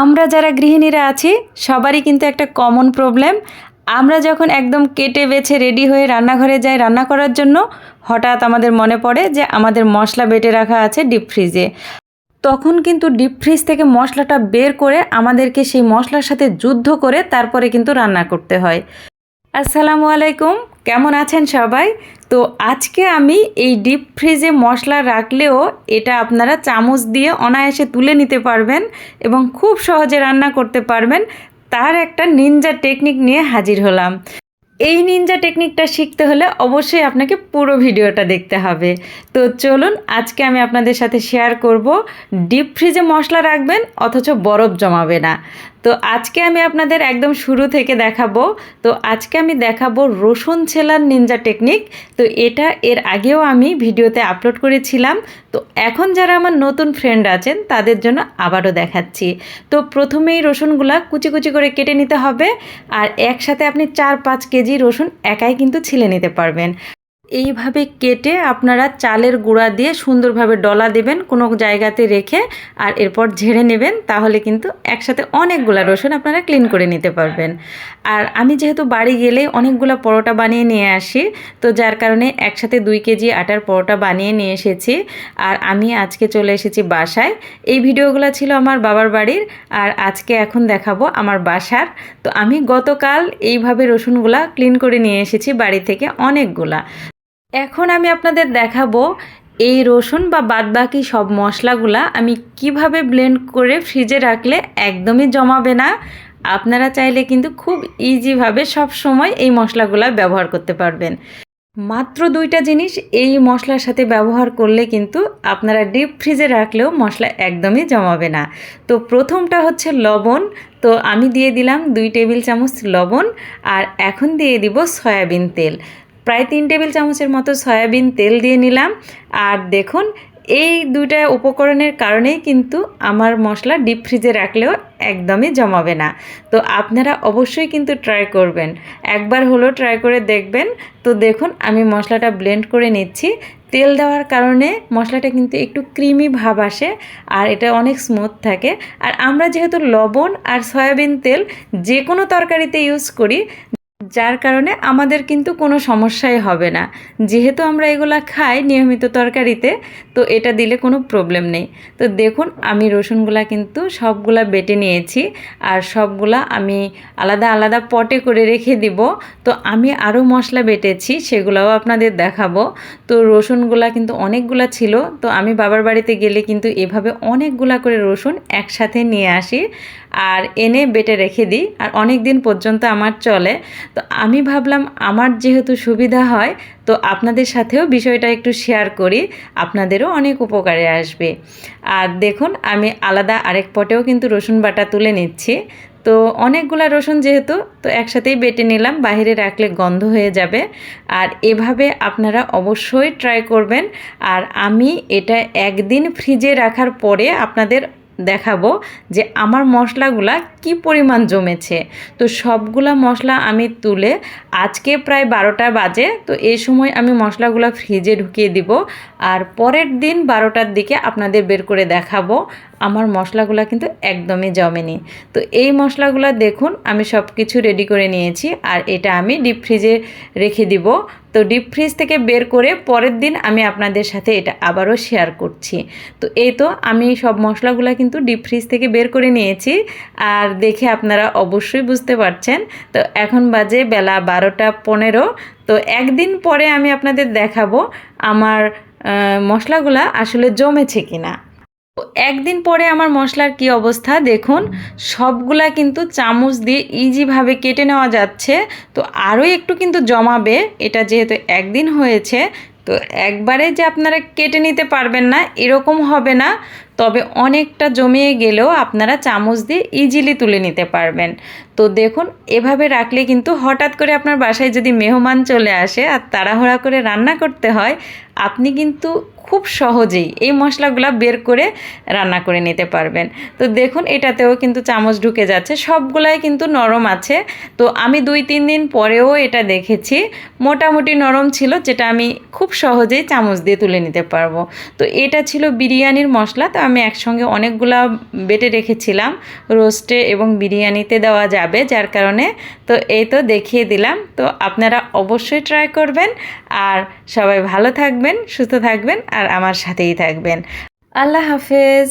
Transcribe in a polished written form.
আমরা যারা গৃহিণীরা আছি সবারই কিন্তু একটা কমন প্রবলেম, আমরা যখন একদম কেটে বেছে রেডি হয়ে রান্নাঘরে যাই রান্না করার জন্য, হঠাৎ আমাদের মনে পড়ে যে আমাদের মশলা বেটে রাখা আছে ডিপ ফ্রিজে। তখন কিন্তু ডিপ ফ্রিজ থেকে মশলাটা বের করে আমাদেরকে সেই মশলার সাথে যুদ্ধ করে তারপরে কিন্তু রান্না করতে হয়। আসসালামু আলাইকুম, কেমন আছেন সবাই? তো আজকে আমি এই ডিপ ফ্রিজে মশলা রাখলেও এটা আপনারা চামচ দিয়ে অনায়াসে তুলে নিতে পারবেন এবং খুব সহজে রান্না করতে পারবেন, তার একটা নিনজা টেকনিক নিয়ে হাজির হলাম। এই নিনজা টেকনিকটা শিখতে হলে অবশ্যই আপনাকে পুরো ভিডিওটা দেখতে হবে। তো চলুন আজকে আমি আপনাদের সাথে শেয়ার করব ডিপ ফ্রিজে মশলা রাখবেন অথচ বরফ জমাবে না। তো আজকে আমি আপনাদের একদম শুরু থেকে দেখাবো। তো আজকে আমি দেখাবো রসুন ছেলার নিনজা টেকনিক। তো এটা এর আগেও আমি ভিডিওতে আপলোড করেছিলাম। তো এখন যারা আমার নতুন ফ্রেন্ড আছেন তাদের জন্য আবারও দেখাচ্ছি। তো প্রথমেই রসুনগুলা কুচি কুচি করে কেটে নিতে হবে, আর একসাথে আপনি 4-5 কেজি রসুন একাই কিন্তু ছিলে নিতে পারবেন। এইভাবে কেটে আপনারা চালের গুঁড়া দিয়ে সুন্দরভাবে ডলা দেবেন কোনো জায়গাতে রেখে, আর এরপর ঝেড়ে নেবেন, তাহলে কিন্তু একসাথে অনেকগুলা রসুন আপনারা ক্লিন করে নিতে পারবেন। আর আমি যেহেতু বাড়ি গেলে অনেকগুলা পরোটা বানিয়ে নিয়ে আসি, তো যার কারণে একসাথে 2 কেজি আটার পরোটা বানিয়ে নিয়ে এসেছি। আর আমি আজকে চলে এসেছি বাসায়। এই ভিডিওগুলো ছিল আমার বাবার বাড়ির, আর আজকে এখন দেখাবো আমার বাসার। তো আমি গতকাল এইভাবে রসুনগুলা ক্লিন করে নিয়ে এসেছি বাড়ি থেকে অনেকগুলা। এখন আমি আপনাদের দেখাবো এই রসুন বা বাদবাকি সব মশলাগুলা আমি কিভাবে ব্লেন্ড করে ফ্রিজে রাখলে একদমই জমাবে না। আপনারা চাইলে কিন্তু খুব ইজিভাবে সব সময় এই মশলাগুলা ব্যবহার করতে পারবেন। মাত্র 2টা জিনিস এই মশলার সাথে ব্যবহার করলে কিন্তু আপনারা ডিপ ফ্রিজে রাখলেও মশলা একদমই জমাবে না। তো প্রথমটা হচ্ছে লবণ। তো আমি দিয়ে দিলাম 2 টেবিল চামচ লবণ, আর এখন দিয়ে দিব সয়াবিন তেল। প্রায় 3 টেবিল চামচের মতো সয়াবিন তেল দিয়ে নিলাম। আর দেখুন এই 2টা উপকরণের কারণেই কিন্তু আমার মশলা ডিপ ফ্রিজে রাখলেও একদমই জমাবে না। তো আপনারা অবশ্যই কিন্তু ট্রাই করবেন, একবার হলো ট্রাই করে দেখবেন। তো দেখুন আমি মশলাটা ব্লেন্ড করে নিচ্ছি। তেল দেওয়ার কারণে মশলাটা কিন্তু একটু ক্রিমি ভাব আসে, আর এটা অনেক স্মুথ থাকে। আর আমরা যেহেতু লবণ আর সয়াবিন তেল যে কোনো তরকারিতে ইউজ করি, যার কারণে আমাদের কিন্তু কোনো সমস্যাই হবে না। যেহেতু আমরা এগুলা খাই নিয়মিত তরকারিতে, তো এটা দিলে কোনো প্রবলেম নেই। তো দেখুন আমি রসুনগুলা কিন্তু সবগুলা বেটে নিয়েছি, আর সবগুলা আমি আলাদা আলাদা পটে করে রেখে দিব। তো আমি আরও মশলা বেটেছি, সেগুলাও আপনাদের দেখাবো। তো রসুনগুলা কিন্তু অনেকগুলা ছিল, তো আমি বাবার বাড়িতে গেলে কিন্তু এভাবে অনেকগুলা করে রসুন একসাথে নিয়ে আসি আর এনে বেটে রেখে দিই, আর অনেক দিন পর্যন্ত আমার চলে। তো আমি ভাবলাম আমার যেহেতু সুবিধা হয়, তো আপনাদের সাথেও বিষয়টা একটু শেয়ার করি, আপনাদেরও অনেক উপকারে আসবে। আর দেখুন আমি আলাদা আরেক পটেও কিন্তু রসুন বাটা তুলে নিচ্ছি। তো অনেকগুলা রসুন যেহেতু, তো একসাথেই বেটে নিলাম, বাইরে রাখলে গন্ধ হয়ে যাবে। আর এভাবে আপনারা অবশ্যই ট্রাই করবেন। আর আমি এটা একদিন ফ্রিজে রাখার পরে আপনাদের দেখাবো যে আমার মশলাগুলা কি পরিমাণ জমেছে। তো সবগুলা মশলা আমি তুলে আজকে প্রায় 12টা বাজে, তো এই সময় আমি মশলাগুলো ফ্রিজে ঢুকিয়ে দিব, আর পরের দিন 12টার দিকে আপনাদের বের করে দেখাবো আমার মশলাগুলো কিন্তু একদমই জমেনি। তো এই মশলাগুলো দেখুন আমি সব কিছু রেডি করে নিয়েছি, আর এটা আমি ডিপ ফ্রিজে রেখে দিব। তো ডিপ ফ্রিজ থেকে বের করে পরের দিন আমি আপনাদের সাথে এটা আবারও শেয়ার করছি। তো এই তো আমি সব মশলাগুলো কিন্তু ডিপ ফ্রিজ থেকে বের করে নিয়েছি, আর দেখে আপনারা অবশ্যই বুঝতে পারছেন। তো এখন বাজে বেলা 12টা 15। তো একদিন পরে আমি আপনাদের দেখাবো আমার মশলাগুলা আসলে জমেছে কিনা। একদিন পরে আমার মশলার কি অবস্থা দেখুন, সবগুলা কিন্তু চামচ দিয়ে ইজিভাবে কেটে নেওয়া যাচ্ছে। তো আরও একটু কিন্তু জমাবে, এটা যেহেতু একদিন হয়েছে। তো একবারে যে আপনারা কেটে নিতে পারবেন না এরকম হবে না, তবে অনেকটা জমিয়ে গেলেও আপনারা চামচ দিয়ে ইজিলি তুলে নিতে পারবেন। তো দেখুন এভাবে রাখলে কিন্তু হঠাৎ করে আপনার বাসায় যদি মেহমান চলে আসে আর তাড়াহুড়া করে রান্না করতে হয়, আপনি কিন্তু খুব সহজেই এই মশলাগুলো বের করে রান্না করে নিতে পারবেন। তো দেখুন এটাতেও কিন্তু চামচ ঢুকে যাচ্ছে, সবগুলাই কিন্তু নরম আছে। তো আমি 2-3 দিন পরেও এটা দেখেছি মোটামুটি নরম ছিল, যেটা আমি খুব সহজেই চামচ দিয়ে তুলে নিতে পারবো। তো এটা ছিল বিরিয়ানির মশলা। তো আমি একসঙ্গে অনেকগুলা বেটে রেখেছিলাম, রোস্টে এবং বিরিয়ানিতে দেওয়া যাবে, যার কারণে তো এই তো দেখিয়ে দিলাম। তো আপনারা অবশ্যই ট্রাই করবেন। আর সবাই ভালো থাকবেন, সুস্থ থাকবেন আর আমার সাথেই থাকবেন। আল্লাহ হাফেজ।